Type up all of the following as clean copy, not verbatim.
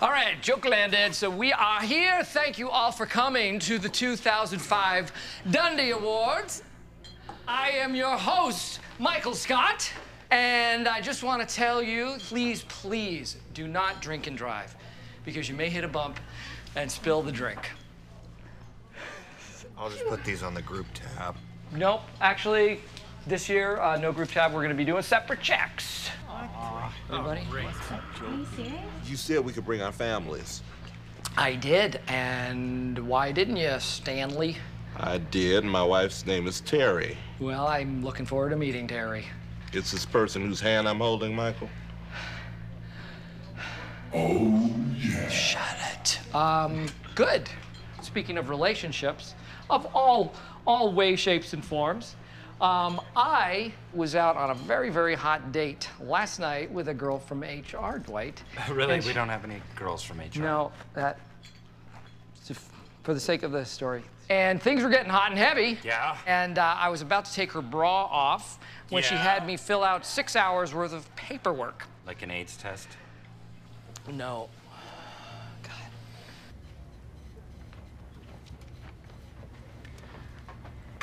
All right, joke landed. So we are here. Thank you all for coming to the 2005 Dundee Awards. I am your host, Michael Scott, and I just want to tell you, please do not drink and drive, because you may hit a bump and spill the drink. I'll just put these on the group tab. Nope, actually, this year, no group tab. We're going to be doing separate checks. Everybody? Are you serious? You said we could bring our families. I did, and why didn't you, Stanley? I did. My wife's name is Terry. Well, I'm looking forward to meeting Terry. It's this person whose hand I'm holding, Michael. Oh, yeah. Shut it. Good. Speaking of relationships, of all ways, shapes, and forms, I was out on a very hot date last night with a girl from HR, Dwight. Really? We don't have any girls from HR. No, for the sake of the story. And things were getting hot and heavy. Yeah? And I was about to take her bra off when she had me fill out 6 hours worth of paperwork. Like an AIDS test? No. God.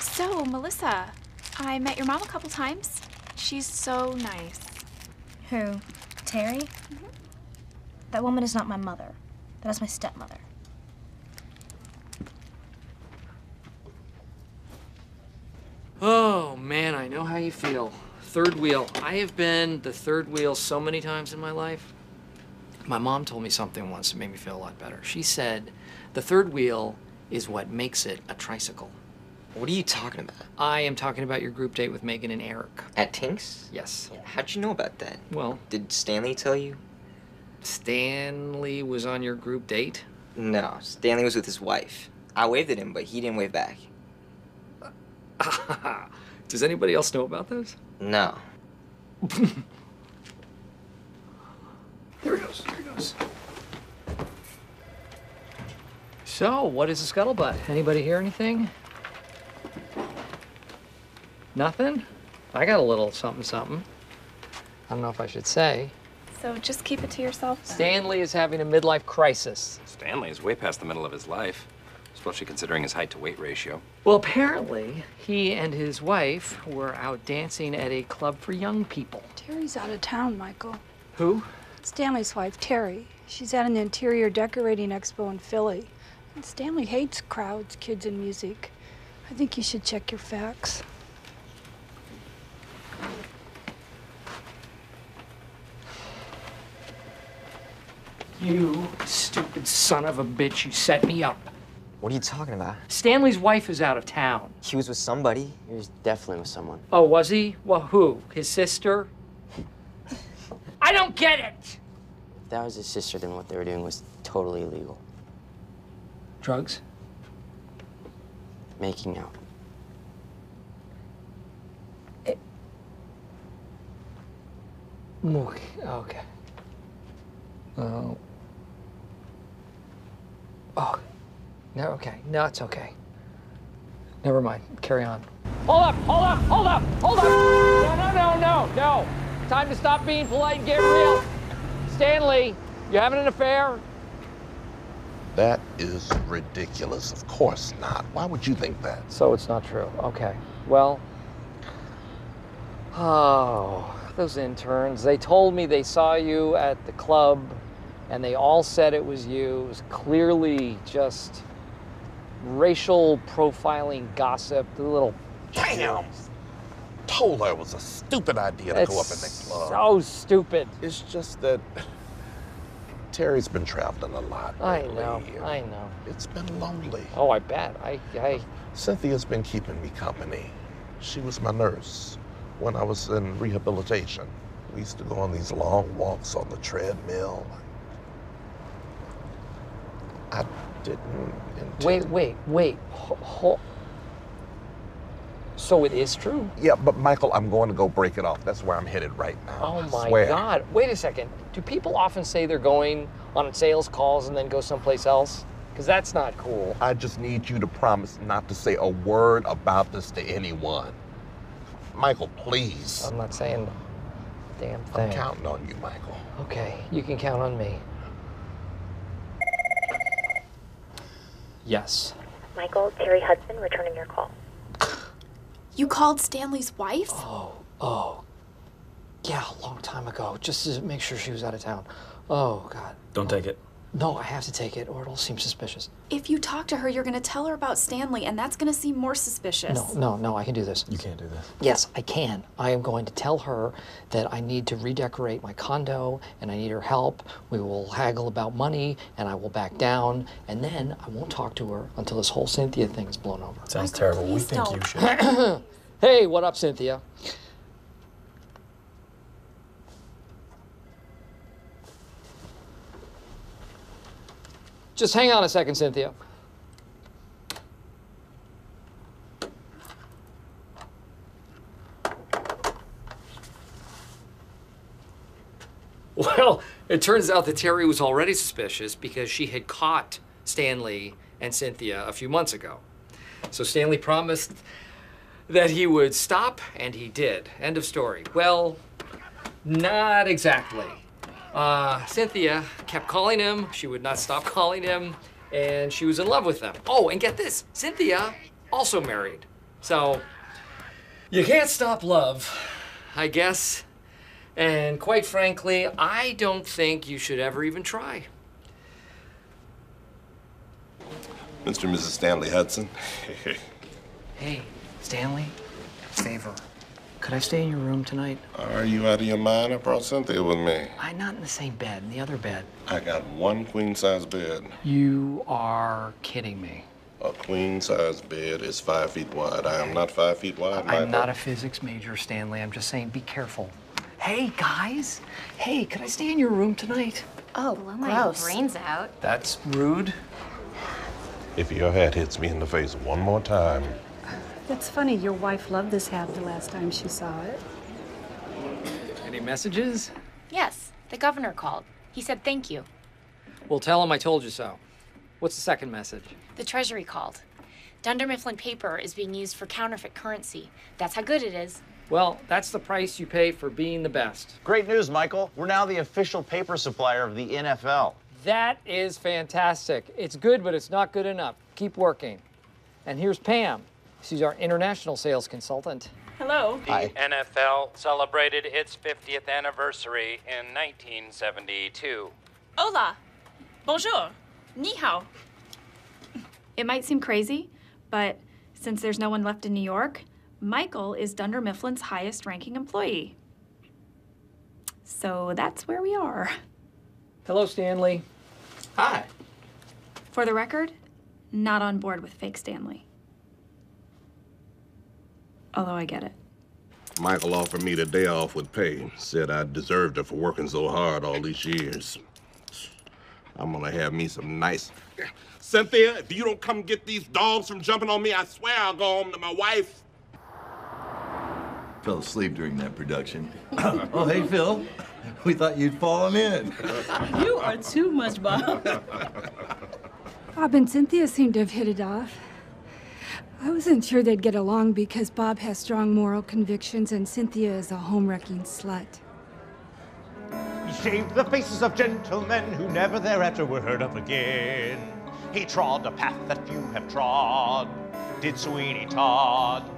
So, Melissa, I met your mom a couple times. She's so nice. Who? Terry? Mm-hmm. That woman is not my mother. That is my stepmother. Oh, man, I know how you feel. Third wheel. I have been the third wheel so many times in my life. My mom told me something once that made me feel a lot better. She said, the third wheel is what makes it a tricycle. What are you talking about? I am talking about your group date with Megan and Eric. At Tink's? Yes. How'd you know about that? Well, Did Stanley tell you? Stanley was on your group date? No, Stanley was with his wife. I waved at him, but he didn't wave back. Does anybody else know about this? No. Here it goes, here it goes. So, what is the scuttlebutt? Anybody hear anything? Nothing? I got a little something. I don't know if I should say. So just keep it to yourself then. Stanley is having a midlife crisis. Stanley is way past the middle of his life, especially considering his height to weight ratio. Well, apparently, he and his wife were out dancing at a club for young people. Terry's out of town, Michael. Who? Stanley's wife, Terry. She's at an interior decorating expo in Philly. And Stanley hates crowds, kids, and music. I think you should check your facts. You stupid son of a bitch, you set me up. What are you talking about? Stanley's wife is out of town. He was with somebody. He was definitely with someone. Oh, was he? Well, who? His sister? I don't get it! If that was his sister, then what they were doing was totally illegal. Drugs? Making out. Okay. Oh. Oh. No, okay. No, it's okay. Never mind. Carry on. Hold up! No! Time to stop being polite and get real. Stanley, you having an affair? That is ridiculous. Of course not. Why would you think that? So it's not true. Okay. Well, those interns, they told me they saw you at the club and they all said it was you. It was clearly just racial profiling gossip, the little... Damn! Told her it was a stupid idea to go up in the club. So stupid. It's just that Terry's been traveling a lot lately. I know. It's been lonely. Oh, I bet. Cynthia's been keeping me company. She was my nurse when I was in rehabilitation. We used to go on these long walks on the treadmill. I didn't intend... Wait. So it is true? Yeah, but Michael, I'm going to go break it off. That's where I'm headed right now. Oh my swear. God. Wait a second. Do people often say they're going on sales calls and then go someplace else? Because that's not cool. I just need you to promise not to say a word about this to anyone. Michael, please. I'm not saying... 'em. a damn thing. I'm counting on you, Michael. Okay, you can count on me. Yes. Michael, Terry Hudson returning your call. You called Stanley's wife? Oh. Yeah, a long time ago, just to make sure she was out of town. Oh, God. Don't take it. No, I have to take it, or it'll seem suspicious. If you talk to her, you're going to tell her about Stanley, and that's going to seem more suspicious. No, I can do this. You can't do this. Yes, I can. I am going to tell her that I need to redecorate my condo, and I need her help. We will haggle about money, and I will back down, and then I won't talk to her until this whole Cynthia thing is blown over. Sounds terrible. We think you should. Hey, what up, Cynthia? Just hang on a second, Cynthia. Well, it turns out that Terry was already suspicious because she had caught Stanley and Cynthia a few months ago. So Stanley promised that he would stop, and he did. End of story. Well, not exactly. Cynthia kept calling him. She would not stop calling him, and she was in love with him. Oh, and get this, Cynthia also married. So you can't stop love, I guess. And quite frankly, I don't think you should ever even try. Mr. and Mrs. Stanley Hudson. Hey, Stanley, favor. Could I stay in your room tonight? Are you out of your mind? I brought Cynthia with me. I'm not in the same bed, in the other bed. I got one queen-size bed. You are kidding me. A queen-size bed is 5 feet wide. I am not 5 feet wide, Michael. I'm not a physics major, Stanley. I'm just saying, be careful. Hey, guys. Hey, could I stay in your room tonight? Oh, Blow my brains out. That's rude. If your hat hits me in the face one more time. That's funny. Your wife loved this hat the last time she saw it. Any messages? Yes, the governor called. He said thank you. Well, tell him I told you so. What's the second message? The Treasury called. Dunder Mifflin paper is being used for counterfeit currency. That's how good it is. Well, that's the price you pay for being the best. Great news, Michael. We're now the official paper supplier of the NFL. That is fantastic. It's good, but it's not good enough. Keep working. And here's Pam. She's our international sales consultant. Hello. Hi. The NFL celebrated its 50th anniversary in 1972. Hola. Bonjour. Ni hao. It might seem crazy, but since there's no one left in New York, Michael is Dunder Mifflin's highest-ranking employee. So that's where we are. Hello, Stanley. Hi. For the record, not on board with fake Stanley. Although I get it. Michael offered me the day off with pay. Said I deserved it for working so hard all these years. I'm gonna have me some nice... Cynthia, if you don't come get these dogs from jumping on me, I swear I'll go home to my wife. Fell asleep during that production. Oh, hey, Phil. We thought you'd fallen in. You are too much, Bob. Bob and Cynthia seem to have hit it off. I wasn't sure they'd get along because Bob has strong moral convictions and Cynthia is a home-wrecking slut. He shaved the faces of gentlemen who never thereafter were heard of again. He trod a path that few have trod, did Sweeney Todd.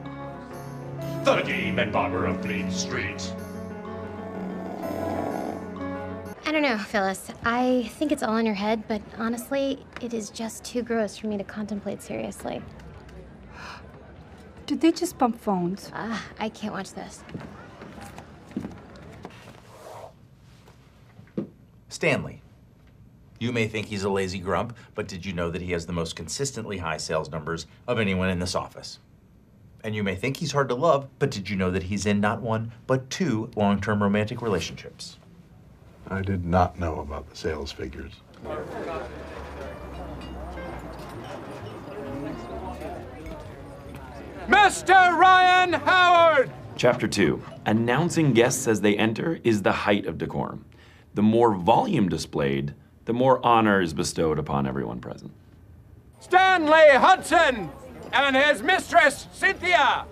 The game and barber of Fleet Street. I don't know, Phyllis. I think it's all in your head, but honestly, it is just too gross for me to contemplate seriously. Did they just bump phones? I can't watch this. Stanley. You may think he's a lazy grump, but did you know that he has the most consistently high sales numbers of anyone in this office? And you may think he's hard to love, but did you know that he's in not one, but 2 long-term romantic relationships? I did not know about the sales figures. Mr. Ryan Howard! Chapter 2. Announcing guests as they enter is the height of decorum. The more volume displayed, the more honor is bestowed upon everyone present. Stanley Hudson and his mistress, Cynthia,